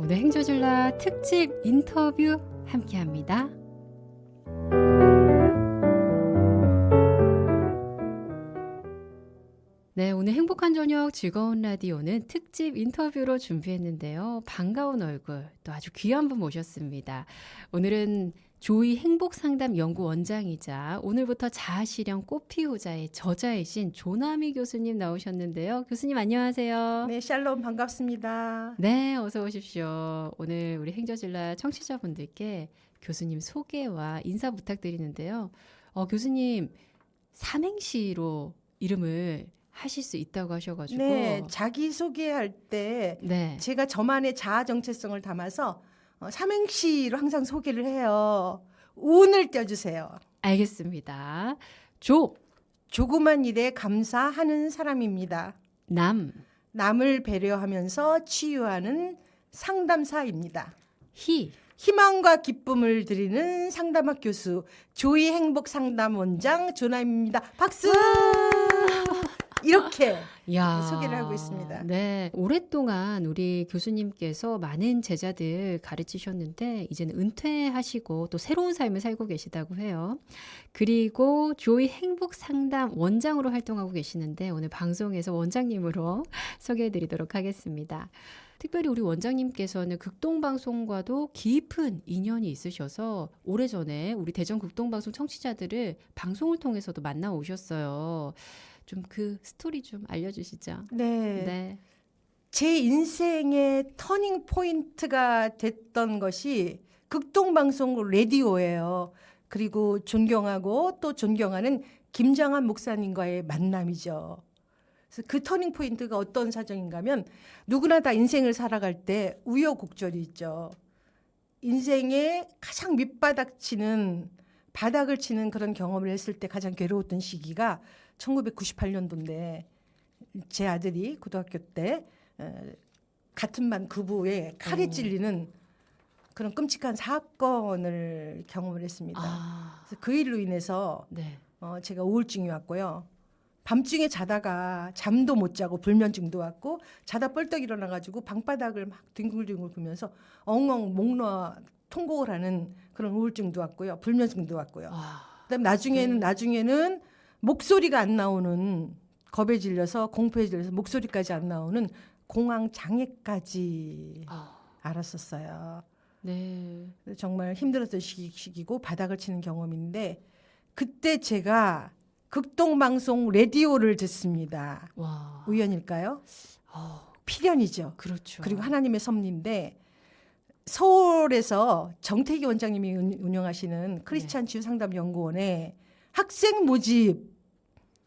오늘 행조줄라 특집 인터뷰 함께합니다. 네, 오늘 행복한 저녁 즐거운 라디오는 특집 인터뷰로 준비했는데요. 반가운 얼굴, 또 아주 귀한 분 모셨습니다. 오늘은 조이 행복상담 연구원장이자 오늘부터 자아실현 꽃피우자의 저자이신 조남희 교수님 나오셨는데요. 교수님 안녕하세요. 네, 샬롬 반갑습니다. 네, 어서 오십시오. 오늘 우리 행저질라 청취자분들께 교수님 소개와 인사 부탁드리는데요. 교수님 삼행시로 이름을 하실 수 있다고 하셔가지고 네, 자기 소개할 때 네. 제가 저만의 자아 정체성을 담아서 삼행시로 항상 소개를 해요. 운을 떼어주세요. 알겠습니다. 조그만 일에 감사하는 사람입니다. 남을 배려하면서 치유하는 상담사입니다. 희망과 기쁨을 드리는 상담학 교수 조이 행복 상담 원장 조남입니다. 박수! 이렇게 소개를 하고 있습니다. 네, 오랫동안 우리 교수님께서 많은 제자들 가르치셨는데 이제는 은퇴하시고 또 새로운 삶을 살고 계시다고 해요. 그리고 조이 행복 상담 원장으로 활동하고 계시는데 오늘 방송에서 원장님으로 소개해드리도록 하겠습니다. 특별히 우리 원장님께서는 극동방송과도 깊은 인연이 있으셔서 오래전에 우리 대전 극동방송 청취자들을 방송을 통해서도 만나오셨어요. 좀 그 스토리 좀 알려주시죠. 네. 제 인생의 터닝 포인트가 됐던 것이 극동방송 라디오예요. 그리고 존경하고 또 존경하는 김장한 목사님과의 만남이죠. 그래서 그 터닝 포인트가 어떤 사정인가 하면 누구나 다 인생을 살아갈 때 우여곡절이 있죠. 인생의 가장 밑바닥 치는 바닥을 치는 그런 경험을 했을 때 가장 괴로웠던 시기가 1998년도인데 제 아들이 고등학교 때 같은 반 부부에 칼에 찔리는 그런 끔찍한 사건을 경험을 했습니다. 그래서 그 일로 인해서 제가 우울증이 왔고요. 밤중에 자다가 잠도 못 자고 불면증도 왔고 자다 뻘떡 일어나가지고 방바닥을 막 뒹굴뒹굴 굴면서 엉엉 목 놓아 통곡을 하는 그런 우울증도 왔고요. 불면증도 왔고요. 그다음 나중에는 목소리가 안 나오는 겁에 질려서 공포에 질려서 목소리까지 안 나오는 공황 장애까지 알았었어요. 네. 정말 힘들었던 시기고 바닥을 치는 경험인데 그때 제가 극동방송 라디오를 듣습니다. 와. 우연일까요? 필연이죠. 그렇죠. 그리고 하나님의 섭리인데 서울에서 정태기 원장님이 운영하시는 크리스찬 치유 상담 연구원에 학생 모집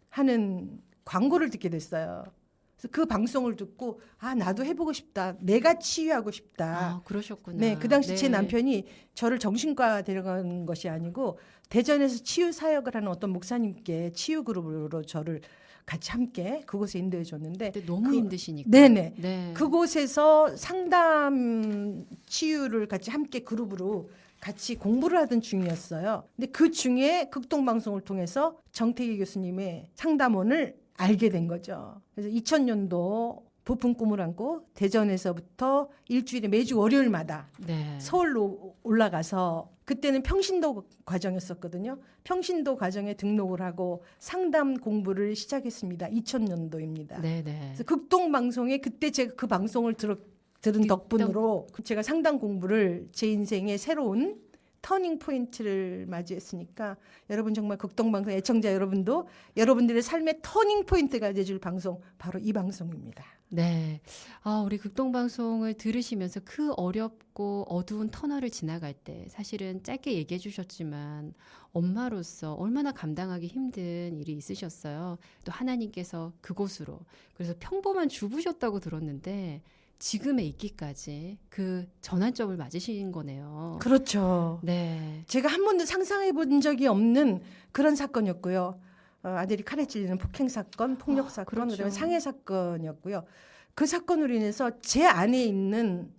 하는 광고를 듣게 됐어요. 그래서 그 방송을 듣고 나도 해보고 싶다. 내가 치유하고 싶다. 그러셨구나. 네, 그 당시 제 남편이 저를 정신과 데려간 것이 아니고 대전에서 치유 사역을 하는 어떤 목사님께 치유 그룹으로 저를 같이 함께 그곳에 인도해 줬는데 너무 힘드시니까. 네네. 네. 그곳에서 상담 치유를 같이 함께 그룹으로 같이 공부를 하던 중이었어요. 근데 그 중에 극동방송을 통해서 정태기 교수님의 상담원을 알게 된 거죠. 그래서 2000년도 부푼 꿈을 안고 대전에서부터 일주일에 매주 월요일마다 서울로 올라가서 그때는 평신도 과정이었었거든요. 평신도 과정에 등록을 하고 상담 공부를 시작했습니다. 2000년도입니다. 그래서 극동방송에 그때 제가 그 방송을 들은 덕분으로 제가 상담 공부를 제 인생의 새로운 터닝 포인트를 맞이했으니까 여러분 정말 극동방송 애청자 여러분도 여러분들의 삶의 터닝 포인트가 돼줄 방송 바로 이 방송입니다. 네. 우리 극동방송을 들으시면서 그 어렵고 어두운 터널을 지나갈 때 사실은 짧게 얘기해 주셨지만 엄마로서 얼마나 감당하기 힘든 일이 있으셨어요. 또 하나님께서 그곳으로 그래서 평범한 주부셨다고 들었는데 지금에 있기까지 그 전환점을 맞으신 거네요. 그렇죠. 네. 제가 한 번도 상상해 본 적이 없는 그런 사건이었고요. 아들이 칼에 찔리는 폭행 사건, 폭력 사건, 그렇죠. 그다음에 상해 사건이었고요. 그 사건으로 인해서 제 안에 있는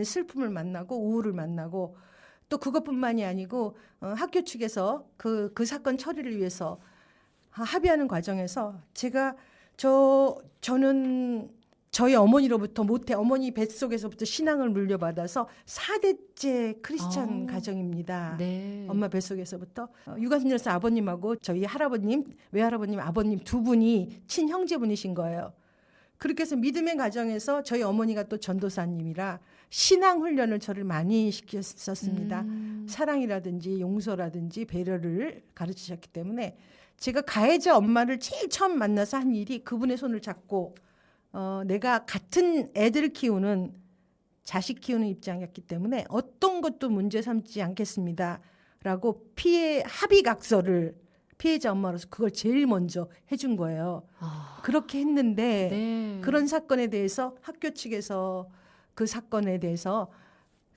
슬픔을 만나고 우울을 만나고 또 그것뿐만이 아니고 학교 측에서 그 사건 처리를 위해서 합의하는 과정에서 저는 저희 어머니로부터 모태 어머니 뱃속에서부터 신앙을 물려받아서 4대째 크리스찬 가정입니다. 네. 엄마 뱃속에서부터 유관순열사 아버님하고 저희 할아버님, 외할아버님, 아버님 두 분이 친형제분이신 거예요. 그렇게 해서 믿음의 가정에서 저희 어머니가 또 전도사님이라 신앙 훈련을 저를 많이 시켰었습니다. 사랑이라든지 용서라든지 배려를 가르치셨기 때문에 제가 가해자 엄마를 제일 처음 만나서 한 일이 그분의 손을 잡고 내가 같은 애들 키우는 자식 키우는 입장이었기 때문에 어떤 것도 문제 삼지 않겠습니다. 라고 합의각서를 피해자 엄마로서 그걸 제일 먼저 해준 거예요. 그렇게 했는데 네. 그런 사건에 대해서 학교 측에서 그 사건에 대해서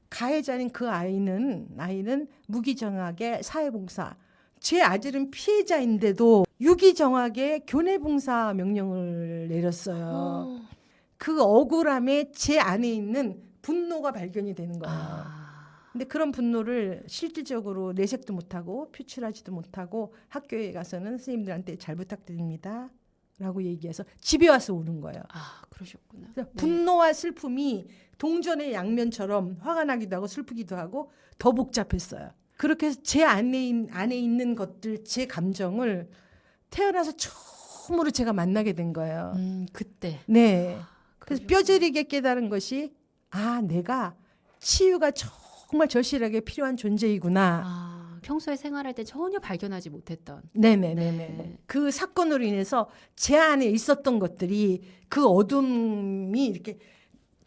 가해자인 그 아이는 무기정하게 사회봉사, 제 아들은 피해자인데도 유기정하게 교내봉사 명령을 내렸어요. 그 억울함에 제 안에 있는 분노가 발견이 되는 거예요. 근데 그런 분노를 실질적으로 내색도 못하고 표출하지도 못하고 학교에 가서는 선생님들한테 잘 부탁드립니다 라고 얘기해서 집에 와서 우는 거예요. 그러셨구나. 그래서 분노와 슬픔이 동전의 양면처럼 화가 나기도 하고 슬프기도 하고 더 복잡했어요. 그렇게 해서 제 안에 있는 것들, 제 감정을 태어나서 처음으로 제가 만나게 된 거예요. 그때. 네. 그래서 그러셨구나. 뼈저리게 깨달은 것이 내가 치유가 정말 절실하게 필요한 존재이구나. 평소에 생활할 때 전혀 발견하지 못했던. 네네네네. 네. 그 사건으로 인해서 제 안에 있었던 것들이 그 어둠이 이렇게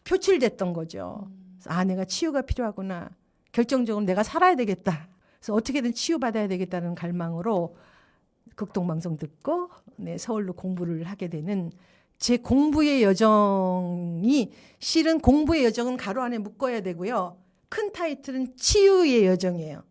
표출됐던 거죠. 그래서 내가 치유가 필요하구나. 결정적으로 내가 살아야 되겠다. 그래서 어떻게든 치유받아야 되겠다는 갈망으로 극동방송 듣고 서울로 공부를 하게 되는 제 공부의 여정이 실은 공부의 여정은 가로 안에 묶어야 되고요. 큰 타이틀은 치유의 여정이에요.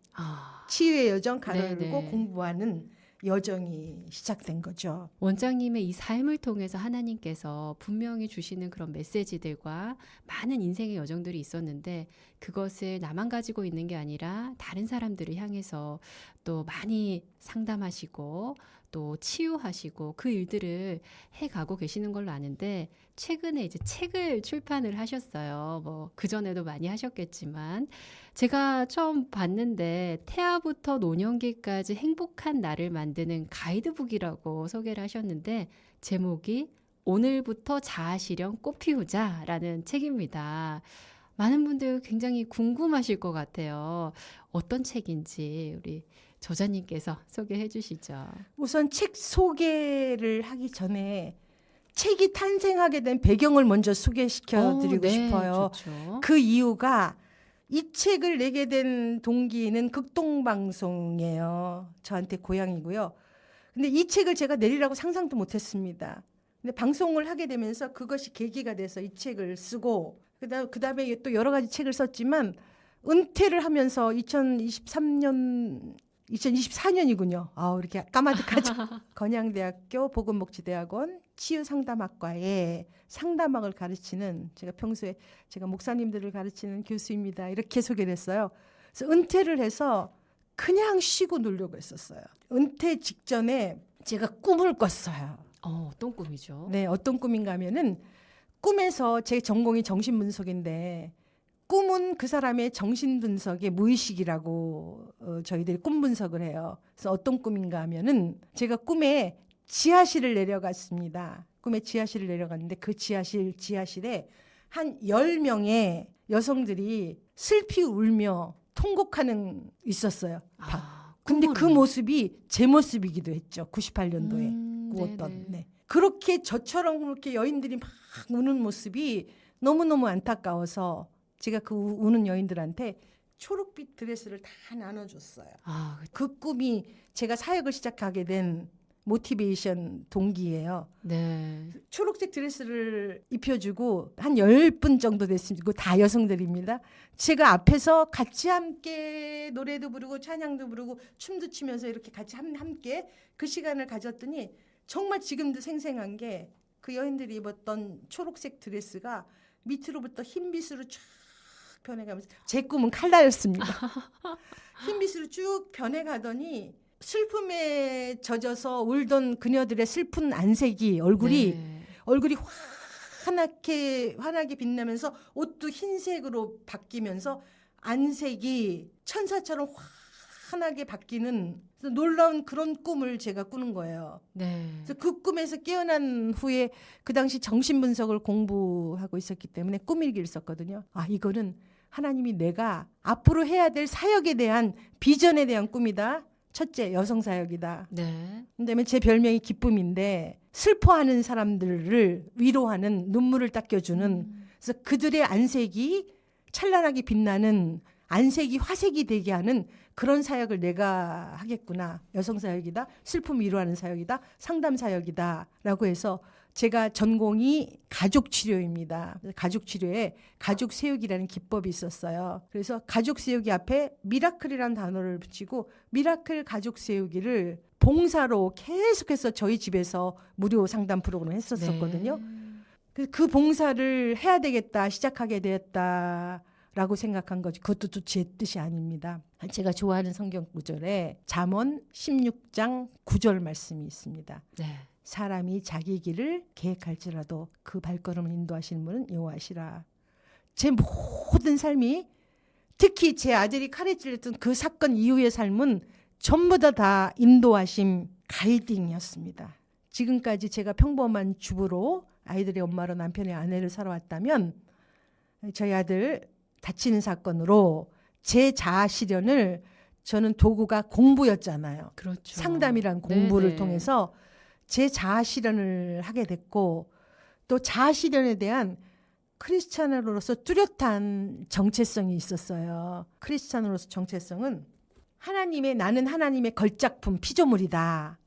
치유의 여정 가로 열고 네네. 공부하는 여정이 시작된 거죠. 원장님의 이 삶을 통해서 하나님께서 분명히 주시는 그런 메시지들과 많은 인생의 여정들이 있었는데 그것을 나만 가지고 있는 게 아니라 다른 사람들을 향해서 또 많이 상담하시고 또 치유하시고 그 일들을 해가고 계시는 걸로 아는데 최근에 이제 책을 출판을 하셨어요. 뭐 그전에도 많이 하셨겠지만 제가 처음 봤는데 태아부터 노년기까지 행복한 나를 만드는 가이드북이라고 소개를 하셨는데 제목이 오늘부터 자아실현 꽃 피우자라는 책입니다. 많은 분들 굉장히 궁금하실 것 같아요. 어떤 책인지 우리 저자님께서 소개해 주시죠. 우선 책 소개를 하기 전에 책이 탄생하게 된 배경을 먼저 소개시켜 드리고 싶어요. 좋죠. 그 이유가 이 책을 내게 된 동기는 극동방송이에요. 저한테 고향이고요. 근데 이 책을 제가 내리라고 상상도 못했습니다. 근데 방송을 하게 되면서 그것이 계기가 돼서 이 책을 쓰고 그다음에 또 여러 가지 책을 썼지만 은퇴를 하면서 2024년이군요. 이렇게 까마득하죠. 건양대학교 보건복지대학원 치유상담학과에 상담학을 가르치는 제가 평소에 제가 목사님들을 가르치는 교수입니다. 이렇게 소개를 했어요. 그래서 은퇴를 해서 그냥 쉬고 놀려고 했었어요. 은퇴 직전에 제가 꿈을 꿨어요. 어떤 꿈이죠? 네, 어떤 꿈인가 하면은 꿈에서 제 전공이 정신분석인데 꿈은 그 사람의 정신분석의 무의식이라고 저희들이 꿈 분석을 해요. 그래서 어떤 꿈인가 하면은 제가 꿈에 지하실을 내려갔습니다. 꿈에 지하실을 내려갔는데 그 지하실에 한 10명의 여성들이 슬피 울며 통곡하는 있었어요. 근데 그 모습이 제 모습이기도 했죠. 98년도에 꾸었던. 네. 그렇게 저처럼 그렇게 여인들이 막 우는 모습이 너무너무 안타까워서 제가 그 우는 여인들한테 초록빛 드레스를 다 나눠줬어요. 그 꿈이 제가 사역을 시작하게 된 모티베이션 동기예요. 네. 초록색 드레스를 입혀주고 한 10분 정도 됐습니다. 다 여성들입니다. 제가 앞에서 같이 함께 노래도 부르고 찬양도 부르고 춤도 추면서 이렇게 같이 함께 그 시간을 가졌더니 정말 지금도 생생한 게 그 여인들이 입었던 초록색 드레스가 밑으로부터 흰빛으로 쫙 변해가면서 제 꿈은 칼라였습니다. 흰빛으로 쭉 변해가더니 슬픔에 젖어서 울던 그녀들의 슬픈 안색이 얼굴이 환하게 빛나면서 옷도 흰색으로 바뀌면서 안색이 천사처럼 환하게 바뀌는 놀라운 그런 꿈을 제가 꾸는 거예요. 네. 그래서 그 꿈에서 깨어난 후에 그 당시 정신분석을 공부하고 있었기 때문에 꿈일기를 썼거든요. 아, 이거는 하나님이 내가 앞으로 해야 될 사역에 대한 비전에 대한 꿈이다. 첫째, 여성 사역이다. 네. 그다음에 제 별명이 기쁨인데 슬퍼하는 사람들을 위로하는 눈물을 닦여주는 그래서 그들의 안색이 찬란하게 빛나는 안색이 화색이 되게 하는 그런 사역을 내가 하겠구나. 여성 사역이다. 슬픔 위로하는 사역이다. 상담 사역이다. 라고 해서 제가 전공이 가족 치료입니다. 가족 치료에 가족 세우기라는 기법이 있었어요. 그래서 가족 세우기 앞에 미라클이라는 단어를 붙이고 미라클 가족 세우기를 봉사로 계속해서 저희 집에서 무료 상담 프로그램을 했었거든요. 네. 그 봉사를 해야 되겠다, 시작하게 되었다라고 생각한 거지. 그것도 또 제 뜻이 아닙니다. 제가 좋아하는 성경 구절에 잠언 16장 9절 말씀이 있습니다. 네. 사람이 자기 길을 계획할지라도 그 발걸음을 인도하시는 분은 여호와시라. 제 모든 삶이 특히 제 아들이 칼에 찔렸던 그 사건 이후의 삶은 전부 다 인도하심 가이딩이었습니다. 지금까지 제가 평범한 주부로 아이들의 엄마로 남편의 아내를 살아왔다면 저희 아들 다치는 사건으로 제 자아 실현을 저는 도구가 공부였잖아요. 그렇죠. 상담이란 공부를 네네. 통해서 제 자아 실현을 하게 됐고 또 자아 실현에 대한 크리스찬으로서 뚜렷한 정체성이 있었어요. 크리스찬으로서 정체성은 나는 하나님의 걸작품 피조물이다.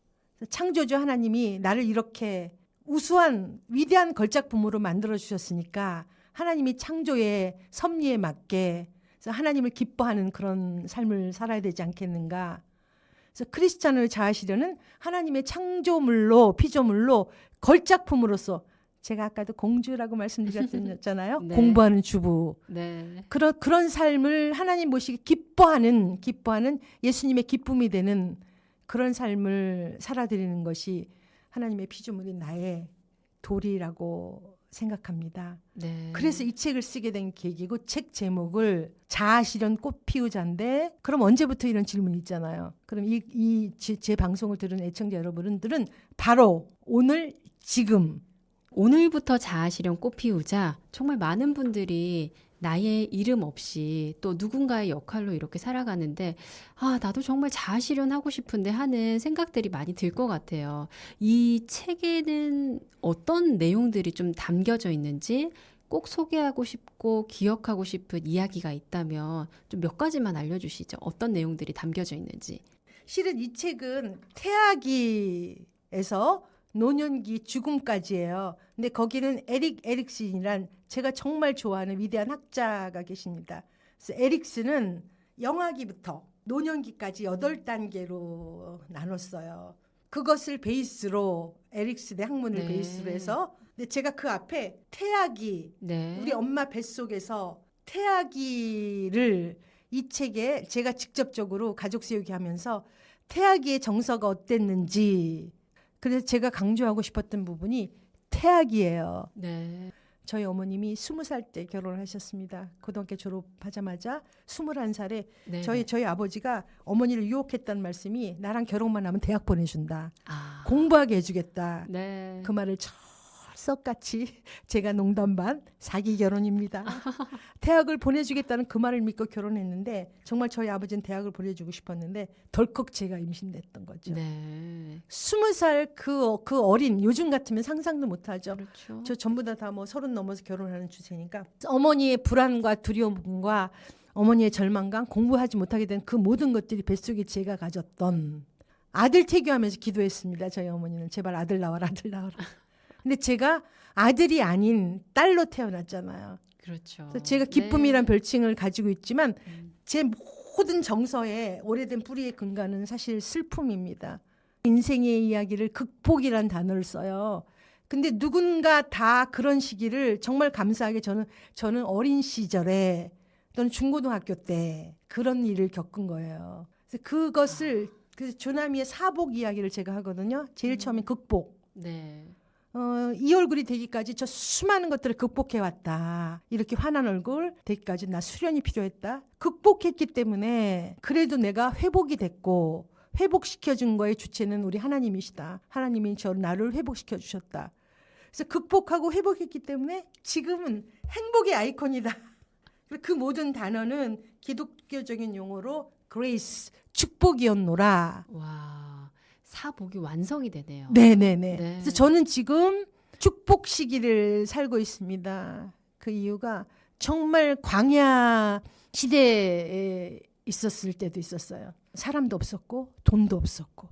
창조주 하나님이 나를 이렇게 우수한 위대한 걸작품으로 만들어 주셨으니까 하나님이 창조의 섭리에 맞게 그래서 하나님을 기뻐하는 그런 삶을 살아야 되지 않겠는가. 그래서 크리스찬의 자아 실현은 하나님의 창조물로 피조물로 걸작품으로서 제가 아까도 공주라고 말씀드렸잖아요. 네. 공부하는 주부. 네. 그런 삶을 하나님 모시기 기뻐하는 예수님의 기쁨이 되는 그런 삶을 살아드리는 것이 하나님의 피조물인 나의 도리라고 생각합니다. 네. 그래서 이 책을 쓰게 된 계기고 책 제목을 자아실현 꽃피우자인데 그럼 언제부터 이런 질문이 있잖아요. 그럼 제 방송을 들은 애청자 여러분들은 바로 오늘 지금 오늘부터 자아실현 꽃 피우자. 정말 많은 분들이 나의 이름 없이 또 누군가의 역할로 이렇게 살아가는데 나도 정말 자아실현하고 싶은데 하는 생각들이 많이 들 것 같아요. 이 책에는 어떤 내용들이 좀 담겨져 있는지 꼭 소개하고 싶고 기억하고 싶은 이야기가 있다면 좀 몇 가지만 알려주시죠. 어떤 내용들이 담겨져 있는지. 실은 이 책은 태아기에서 노년기 죽음까지예요. 근데 거기는 에릭 에릭슨이란 제가 정말 좋아하는 위대한 학자가 계십니다. 그래서 에릭슨은 영아기부터 노년기까지 8단계로 나눴어요. 그것을 베이스로 에릭슨의 학문을 네. 베이스로 해서 근데 제가 그 앞에 태아기 네. 우리 엄마 뱃속에서 태아기를 이 책에 제가 직접적으로 가족 세우기 하면서 태아기의 정서가 어땠는지 그래서 제가 강조하고 싶었던 부분이 태아기예요. 네. 저희 어머님이 20살 때 결혼을 하셨습니다. 고등학교 졸업하자마자 21살에 네. 저희 아버지가 어머니를 유혹했다는 말씀이 나랑 결혼만 하면 대학 보내준다. 아. 공부하게 해주겠다. 네. 그 말을 철석같이 제가 농담 반 사기 결혼입니다. 대학을 보내주겠다는 그 말을 믿고 결혼했는데 정말 저희 아버지는 대학을 보내주고 싶었는데 덜컥 제가 임신됐던 거죠. 네. 20살 그 어린 요즘 같으면 상상도 못하죠. 그렇죠. 저 전부 다 뭐 30 넘어서 결혼하는 추세니까 어머니의 불안과 두려움과 어머니의 절망감 공부하지 못하게 된 그 모든 것들이 뱃속에 제가 가졌던 아들 태교하면서 기도했습니다. 저희 어머니는 제발 아들 나와라 아들 나와라. 근데 제가 아들이 아닌 딸로 태어났잖아요. 그렇죠. 그래서 제가 기쁨이란 네. 별칭을 가지고 있지만 제 모든 정서의 오래된 뿌리의 근간은 사실 슬픔입니다. 인생의 이야기를 극복이란 단어를 써요. 근데 누군가 다 그런 시기를 정말 감사하게 저는 어린 시절에 또는 중고등학교 때 그런 일을 겪은 거예요. 그래서 그것을 그래서 조나미의 사복 이야기를 제가 하거든요. 제일 처음에 극복. 네. 이 얼굴이 되기까지 저 수많은 것들을 극복해왔다. 이렇게 환한 얼굴 되기까지 나 수련이 필요했다. 극복했기 때문에 그래도 내가 회복이 됐고 회복시켜준 거의 주체는 우리 하나님이시다. 하나님이 나를 회복시켜 주셨다. 그래서 극복하고 회복했기 때문에 지금은 행복의 아이콘이다. 그 모든 단어는 기독교적인 용어로 grace, 축복이었노라. 와, 사복이 완성이 되네요. 네네네. 네. 그래서 저는 지금 축복 시기를 살고 있습니다. 그 이유가 정말 광야 시대에 있었을 때도 있었어요. 사람도 없었고 돈도 없었고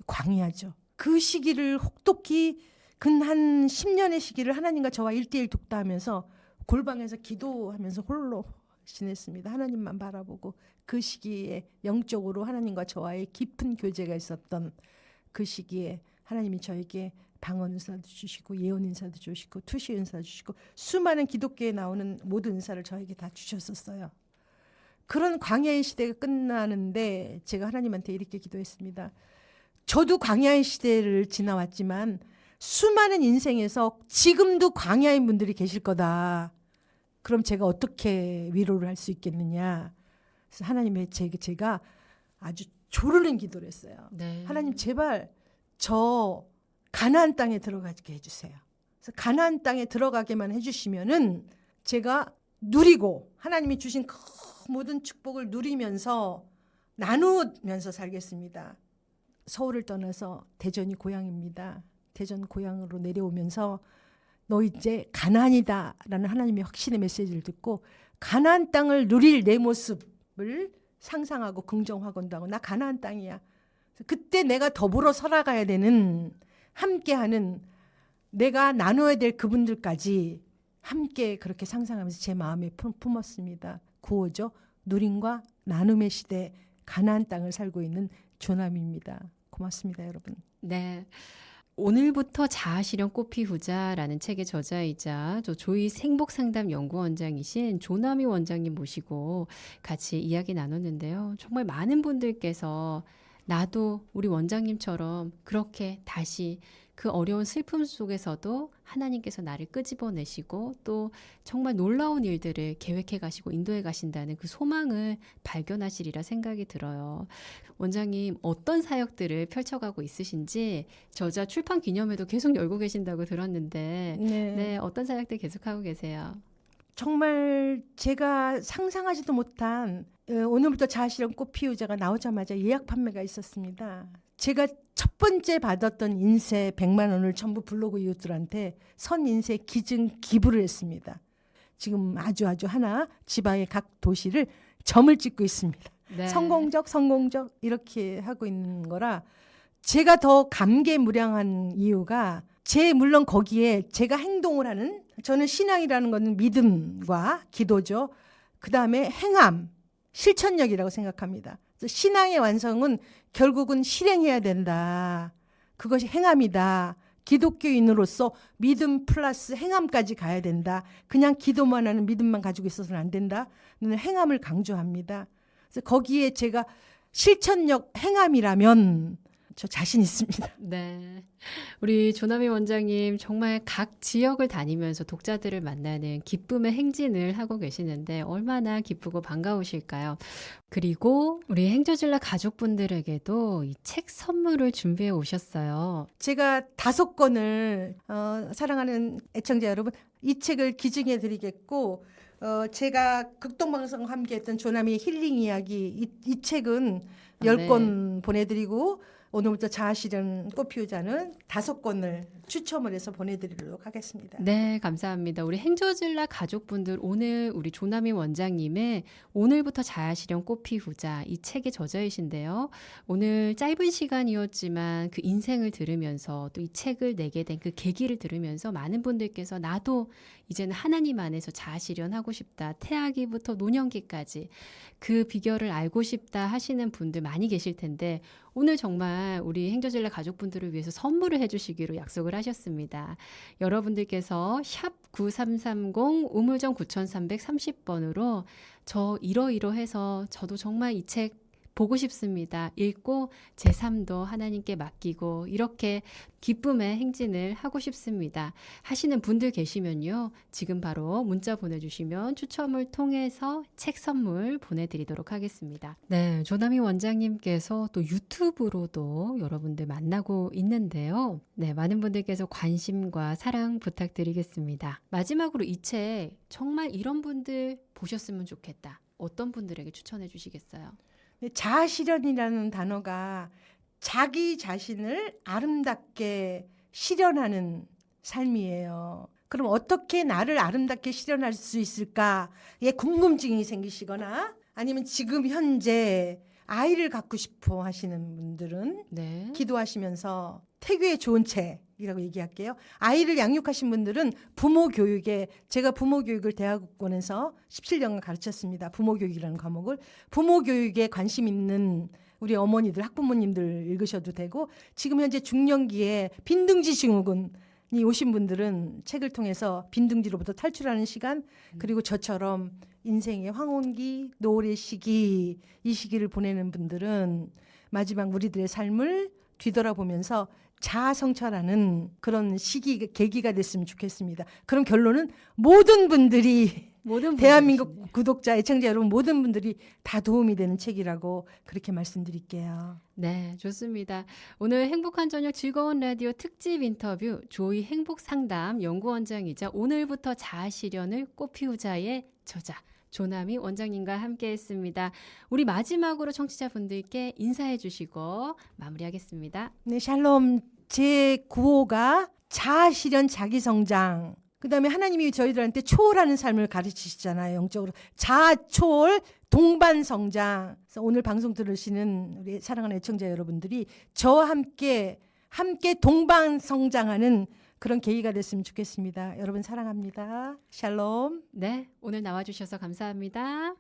광야죠. 그 시기를 혹독히 근 한 10년의 시기를 하나님과 저와 1대1 독다하면서 골방에서 기도하면서 홀로 지냈습니다. 하나님만 바라보고 그 시기에 영적으로 하나님과 저와의 깊은 교제가 있었던 그 시기에 하나님이 저에게 방언 은사도 주시고 예언 은사도 주시고 투시 은사도 주시고 수많은 기독교에 나오는 모든 은사를 저에게 다 주셨었어요. 그런 광야의 시대가 끝나는데 제가 하나님한테 이렇게 기도했습니다. 저도 광야의 시대를 지나왔지만 수많은 인생에서 지금도 광야인 분들이 계실 거다. 그럼 제가 어떻게 위로를 할 수 있겠느냐. 그래서 하나님의 제가 아주 조르는 기도를 했어요. 네. 하나님 제발 저 가나안 땅에 들어가게 해주세요. 그래서 가나안 땅에 들어가게만 해주시면은 제가 누리고 하나님이 주신 그 모든 축복을 누리면서 나누면서 살겠습니다. 서울을 떠나서 대전이 고향입니다. 대전 고향으로 내려오면서 너 이제 가나안이다라는 하나님의 확신의 메시지를 듣고 가나안 땅을 누릴 내 모습을 상상하고 긍정하곤도 하고 나 가나안 땅이야. 그때 내가 더불어 살아가야 되는 함께하는 내가 나눠야 될 그분들까지 함께 그렇게 상상하면서 제 마음에 품었습니다. 구호죠. 누림과 나눔의 시대 가나안 땅을 살고 있는 조남입니다. 고맙습니다, 여러분. 네. 오늘부터 자아실현 꽃피우자라는 책의 저자이자 조이 행복상담 연구원장이신 조남희 원장님 모시고 같이 이야기 나눴는데요. 정말 많은 분들께서 나도 우리 원장님처럼 그렇게 다시 그 어려운 슬픔 속에서도 하나님께서 나를 끄집어내시고 또 정말 놀라운 일들을 계획해 가시고 인도해 가신다는 그 소망을 발견하시리라 생각이 들어요. 원장님 어떤 사역들을 펼쳐가고 있으신지 저자 출판 기념회도 계속 열고 계신다고 들었는데 네, 어떤 사역들 계속하고 계세요? 정말 제가 상상하지도 못한 오늘부터 자아실현 꽃피우자가 나오자마자 예약 판매가 있었습니다. 제가 첫 번째 받았던 인쇄 100만 원을 전부 블로그 이웃들한테 선 인쇄 기증 기부를 했습니다. 지금 아주 하나 지방의 각 도시를 점을 찍고 있습니다. 네. 성공적 이렇게 하고 있는 거라 제가 더 감개무량한 이유가 물론 거기에 제가 행동을 하는 저는 신앙이라는 것은 믿음과 기도죠. 그다음에 행함, 실천력이라고 생각합니다. 신앙의 완성은 결국은 실행해야 된다. 그것이 행함이다. 기독교인으로서 믿음 플러스 행함까지 가야 된다. 그냥 기도만 하는 믿음만 가지고 있어서는 안 된다. 저는 행함을 강조합니다. 그래서 거기에 제가 실천력 행함이라면 저 자신 있습니다. 네. 우리 조남희 원장님 정말 각 지역을 다니면서 독자들을 만나는 기쁨의 행진을 하고 계시는데 얼마나 기쁘고 반가우실까요? 그리고 우리 행저질라 가족분들에게도 이 책 선물을 준비해 오셨어요. 제가 5권을 사랑하는 애청자 여러분 이 책을 기증해 드리겠고 제가 극동방송과 함께했던 조남희 힐링 이야기 이 책은 10권 보내드리고 오늘부터 자아실현 꽃피우자는 5권을 추첨을 해서 보내드리도록 하겠습니다. 네, 감사합니다. 우리 행저질라 가족분들 오늘 우리 조남희 원장님의 오늘부터 자아실현 꽃피우자 이 책의 저자이신데요. 오늘 짧은 시간이었지만 그 인생을 들으면서 또 이 책을 내게 된 그 계기를 들으면서 많은 분들께서 나도 이제는 하나님 안에서 자아실현하고 싶다. 태아기부터 노년기까지 그 비결을 알고 싶다 하시는 분들 많이 계실 텐데 오늘 정말 우리 행저질라 가족분들을 위해서 선물을 해주시기로 약속을 하셨습니다. 여러분들께서 샵 9330 우물정 9330번으로 저 이러이러해서 저도 정말 이 책 보고 싶습니다. 읽고 제 삶도 하나님께 맡기고 이렇게 기쁨의 행진을 하고 싶습니다. 하시는 분들 계시면요. 지금 바로 문자 보내주시면 추첨을 통해서 책 선물 보내드리도록 하겠습니다. 네, 조남희 원장님께서 또 유튜브로도 여러분들 만나고 있는데요. 네, 많은 분들께서 관심과 사랑 부탁드리겠습니다. 마지막으로 이 책 정말 이런 분들 보셨으면 좋겠다. 어떤 분들에게 추천해 주시겠어요? 자아실현이라는 단어가 자기 자신을 아름답게 실현하는 삶이에요. 그럼 어떻게 나를 아름답게 실현할 수 있을까에 궁금증이 생기시거나 아니면 지금 현재 아이를 갖고 싶어 하시는 분들은 네. 기도하시면서 태교의 좋은 책이라고 얘기할게요. 아이를 양육하신 분들은 부모 교육에, 제가 부모 교육을 대학원에서 17년간 가르쳤습니다. 부모 교육이라는 과목을. 부모 교육에 관심 있는 우리 어머니들, 학부모님들 읽으셔도 되고, 지금 현재 중년기에 빈둥지 증후군이 오신 분들은 책을 통해서 빈둥지로부터 탈출하는 시간, 그리고 저처럼 인생의 황혼기, 노을의 시기, 이 시기를 보내는 분들은 마지막 우리들의 삶을 뒤돌아보면서 자아 성찰하는 그런 시기, 계기가 됐으면 좋겠습니다. 그럼 결론은 모든 분들이, 모든 대한민국 분들이시네. 구독자, 애청자 여러분 모든 분들이 다 도움이 되는 책이라고 그렇게 말씀드릴게요. 네, 좋습니다. 오늘 행복한 저녁 즐거운 라디오 특집 인터뷰 조이 행복상담 연구원장이자 오늘부터 자아실현을 꽃피우자의 저자 조남희 원장님과 함께했습니다. 우리 마지막으로 청취자분들께 인사해 주시고 마무리하겠습니다. 네, 샬롬. 제 9호가 자아실현 자기성장. 그다음에 하나님이 저희들한테 초월하는 삶을 가르치시잖아요. 영적으로. 자아초월 동반성장. 그래서 오늘 방송 들으시는 우리 사랑하는 애청자 여러분들이 저와 함께 동반성장하는 그런 계기가 됐으면 좋겠습니다. 여러분 사랑합니다. 샬롬. 네, 오늘 나와주셔서 감사합니다.